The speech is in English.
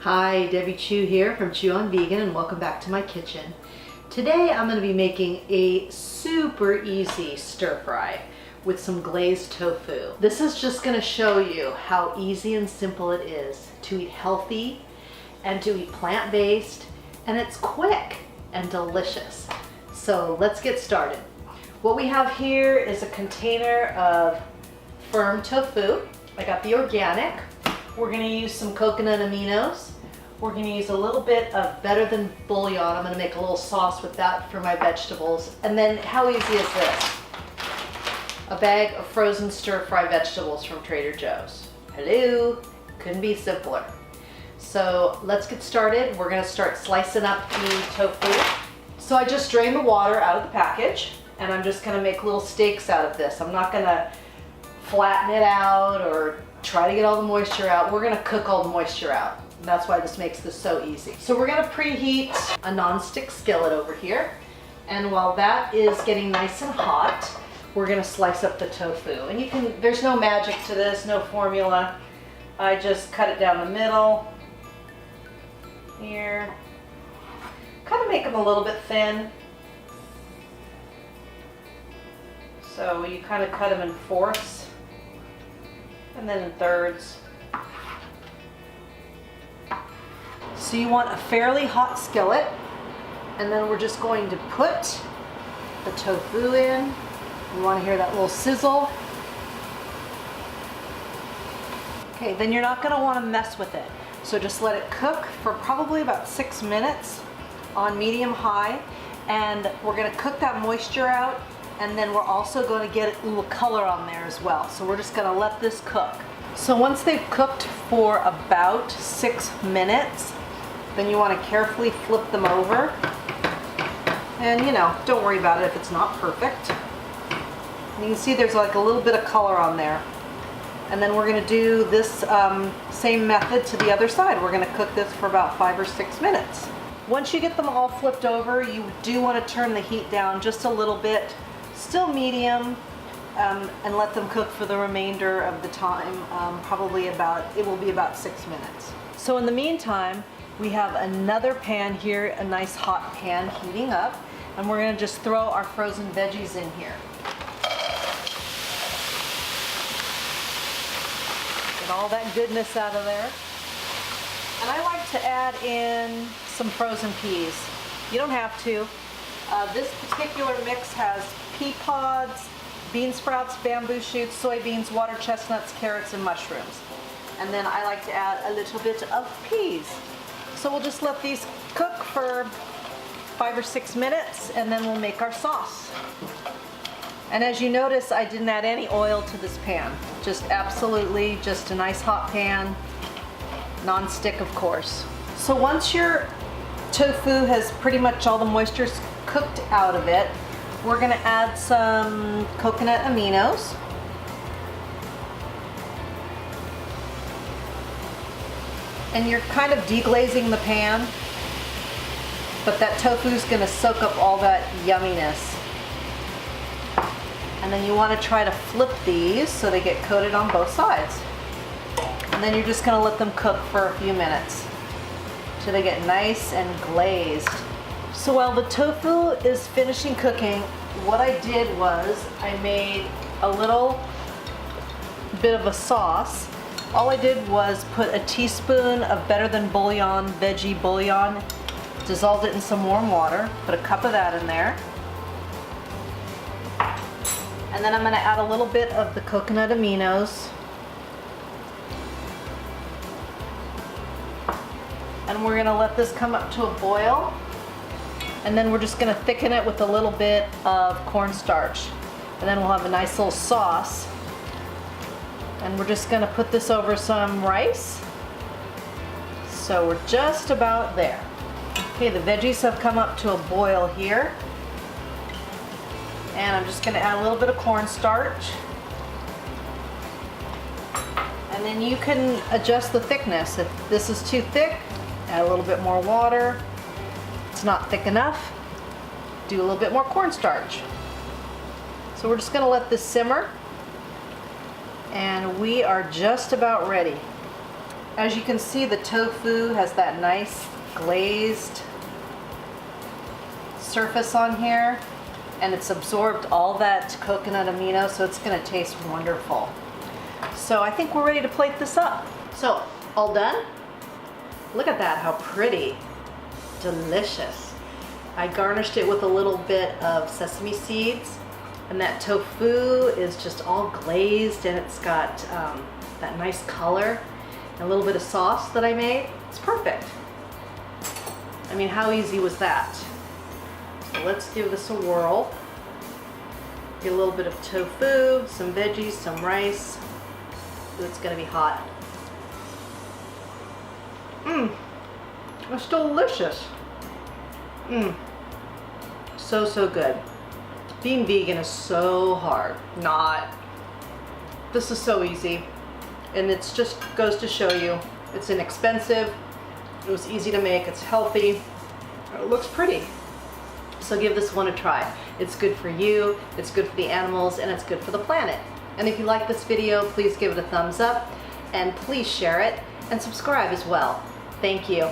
Hi, Debbie Chu here from Chew on Vegan, and welcome back to my kitchen. Today I'm going to be making a super easy stir fry with some glazed tofu. This is just going to show you how easy and simple it is to eat healthy and to eat plant-based, and it's quick and delicious. So let's get started. What we have here is a container of firm tofu. I got the organic. We're going to use some coconut aminos. We're going to use a little bit of better than bullion. I'm going to make a little sauce with that for my vegetables. And then how easy is this? A bag of frozen stir-fry vegetables from Trader Joe's. Hello, couldn't be simpler. So let's get started. We're going to start slicing up the tofu. So I just drained the water out of the package, and I'm just going to make little steaks out of this. I'm not going to flatten it out or try to get all the moisture out. We're going to cook all the moisture out. That's why this makes this so easy. So we're going to preheat a non-stick skillet over here. And while that is getting nice and hot, we're going to slice up the tofu. And there's no magic to this, no formula. I just cut it down the middle here. Kind of make them a little bit thin. So you kind of cut them in fourths and then in thirds. So you want a fairly hot skillet, and then we're just going to put the tofu in. You want to hear that little sizzle. Okay, then you're not going to want to mess with it. So just let it cook for probably about 6 minutes on medium high, and we're going to cook that moisture out, and then we're also going to get a little color on there as well. So we're just going to let this cook. So once they've cooked for about 6 minutes, then you want to carefully flip them over. And don't worry about it if it's not perfect. And you can see there's like a little bit of color on there. And then we're going to do this same method to the other side. We're going to cook this for about 5 or 6 minutes. Once you get them all flipped over, you do want to turn the heat down just a little bit, still medium, and let them cook for the remainder of the time. It will be about 6 minutes. So in the meantime, we have another pan here, a nice hot pan heating up, and we're going to just throw our frozen veggies in here. Get all that goodness out of there. And I like to add in some frozen peas. You don't have to. This particular mix has pea pods, bean sprouts, bamboo shoots, soybeans, water chestnuts, carrots, and mushrooms. And then I like to add a little bit of peas. So we'll just let these cook for 5 or 6 minutes, and then we'll make our sauce. And as you notice, I didn't add any oil to this pan. Just absolutely just a nice hot pan, non-stick of course. So once your tofu has pretty much all the moisture cooked out of it, we're going to add some coconut aminos. And you're kind of deglazing the pan, but that tofu is going to soak up all that yumminess. And then you want to try to flip these so they get coated on both sides. And then you're just going to let them cook for a few minutes till they get nice and glazed. So while the tofu is finishing cooking, what I did was I made a little bit of a sauce. All I did was put a teaspoon of better than bullion, veggie bullion, dissolved it in some warm water, put a cup of that in there. And then I'm going to add a little bit of the coconut aminos. And we're going to let this come up to a boil. And then we're just going to thicken it with a little bit of cornstarch. And then we'll have a nice little sauce. And we're just going to put this over some rice. So we're just about there. Okay, the veggies have come up to a boil here. And I'm just going to add a little bit of cornstarch. And then you can adjust the thickness. If this is too thick, add a little bit more water. If it's not thick enough, do a little bit more cornstarch. So we're just going to let this simmer. And we are just about ready. As you can see, the tofu has that nice glazed surface on here, and it's absorbed all that coconut amino, so it's gonna taste wonderful. So I think we're ready to plate this up. So, all done? Look at that, how pretty. Delicious. I garnished it with a little bit of sesame seeds, and that tofu is just all glazed, and it's got that nice color, and a little bit of sauce that I made. It's perfect. I mean, how easy was that? So let's give this a whirl. Get a little bit of tofu, some veggies, some rice. Ooh, it's gonna be hot. Mmm, it's delicious. Mmm, so good. Being vegan is so hard. Not. This is so easy. And it's just goes to show you, it's inexpensive, it was easy to make, it's healthy, it looks pretty. So give this one a try. It's good for you, it's good for the animals, and it's good for the planet. And if you like this video, please give it a thumbs up, and please share it, and subscribe as well. Thank you.